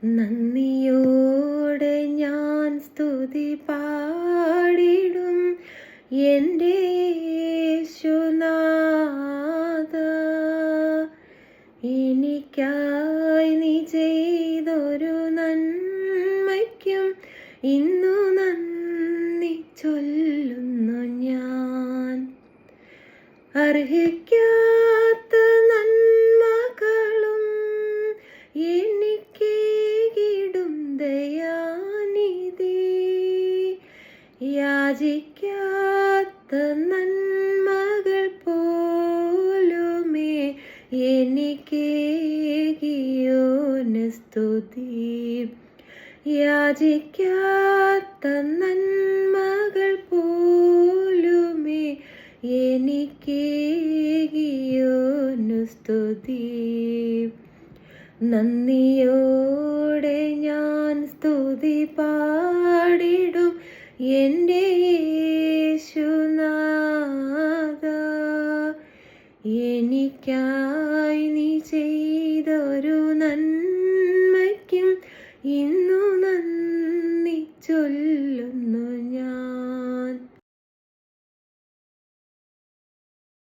നന്ദിയോടെ ഞാൻ സ്തുതി പാടിടും എൻ്റെ യേശുനാഥ. എനിക്കായി നീ ചെയ്തൊരു നന്മയ്ക്കും ഇന്നു നന്ദി ചൊല്ലുന്നു ഞാൻ. അർഹിക്കാത്ത നന്മകളും എനിക്കേകിടും ദയാനിധി. യാചിക്കാത്ത നന്മകൾ പോലുമേ എനിക്കേകിയോന് സ്തുതി. യാചിക്കാത്ത നന്മകൾ പോലുമേ എനിക്കേകിയോന് സ്തുതി. നന്ദിയോടെ ഞാൻ സ്തുതി പാടിടും എൻ്റെ യേശുനാഥ. എനിക്കായി നീ ചെയ്തൊരു നന്മയ്ക്കും ഇന്നു നന്ദി ചൊല്ലുന്നു